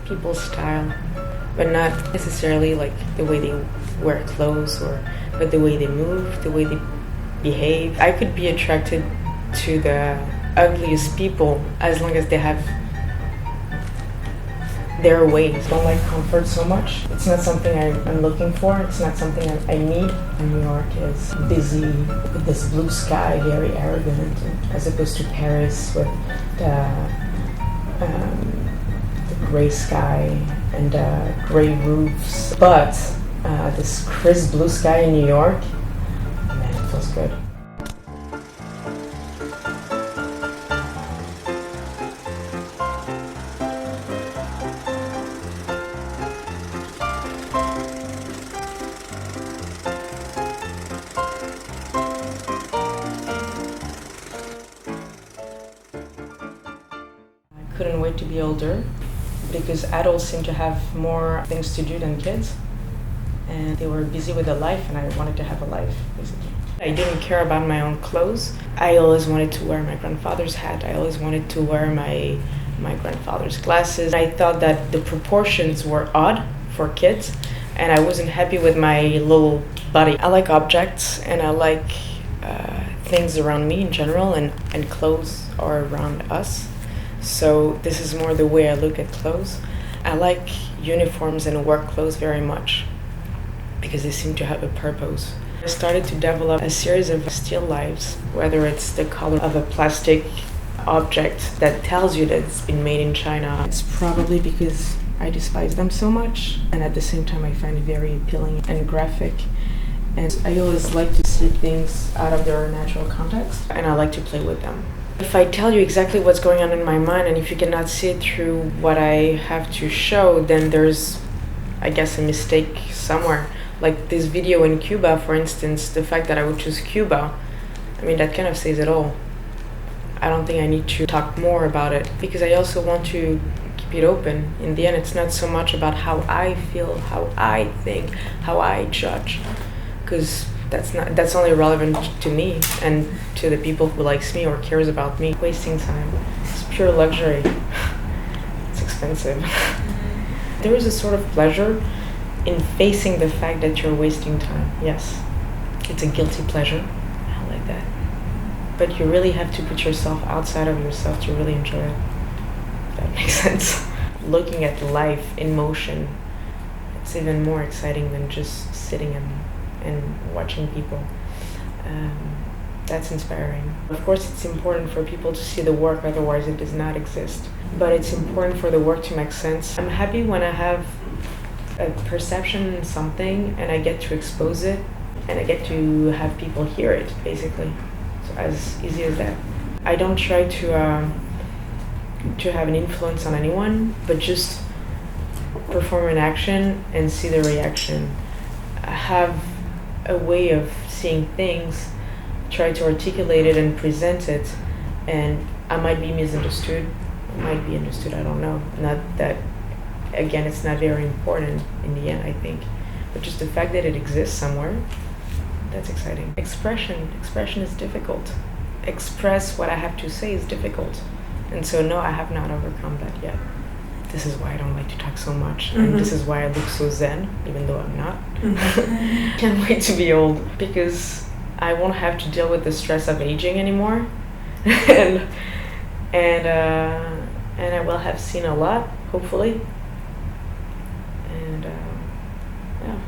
people's style, but not necessarily like the way they wear clothes, but the way they move, the way they behave. I could be attracted to the ugliest people as long as they have their ways. I don't like comfort so much. It's not something I'm looking for. It's not something I need. New York is busy with this blue sky, very arrogant, as opposed to Paris with the gray sky and gray roofs. But this crisp blue sky in New York, man, it feels good. Couldn't wait to be older because adults seem to have more things to do than kids, and they were busy with their life, and I wanted to have a life, basically. I didn't care about my own clothes. I always wanted to wear my grandfather's hat. I always wanted to wear my grandfather's glasses. I thought that the proportions were odd for kids, and I wasn't happy with my little body. I like objects, and I like things around me in general, and clothes are around us. So this is more the way I look at clothes. I like uniforms and work clothes very much because they seem to have a purpose. I started to develop a series of still lifes, whether it's the color of a plastic object that tells you that it's been made in China. It's probably because I despise them so much, and at the same time I find it very appealing and graphic. And I always like to see things out of their natural context, and I like to play with them. If I tell you exactly what's going on in my mind, and if you cannot see it through what I have to show, then there's, I guess, a mistake somewhere. Like this video in Cuba, for instance, the fact that I would choose Cuba, I mean, that kind of says it all. I don't think I need to talk more about it, because I also want to keep it open. In the end, it's not so much about how I feel, how I think, how I judge, because that's only relevant to me and to the people who likes me or cares about me. Wasting time, it's pure luxury. It's expensive. There is a sort of pleasure in facing the fact that you're wasting time. Yes, it's a guilty pleasure. I like that. But you really have to put yourself outside of yourself to really enjoy it. If that makes sense. Looking at life in motion, it's even more exciting than just sitting and watching people. That's inspiring. Of course, it's important for people to see the work, otherwise it does not exist. But it's important for the work to make sense. I'm happy when I have a perception in something and I get to expose it and I get to have people hear it, basically. So as easy as that. I don't try to have an influence on anyone, but just perform an action and see the reaction. I have a way of seeing things, try to articulate it and present it, and I might be misunderstood, I might be understood, I don't know. Not that, again, it's not very important in the end, I think, but just the fact that it exists somewhere, that's exciting. Expression is difficult. Express what I have to say is difficult, and so no, I have not overcome that yet. This is why I don't like to talk so much, and this is why I look so zen, even though I'm not. Can't wait to be old, because I won't have to deal with the stress of aging anymore, and I will have seen a lot, hopefully, and yeah.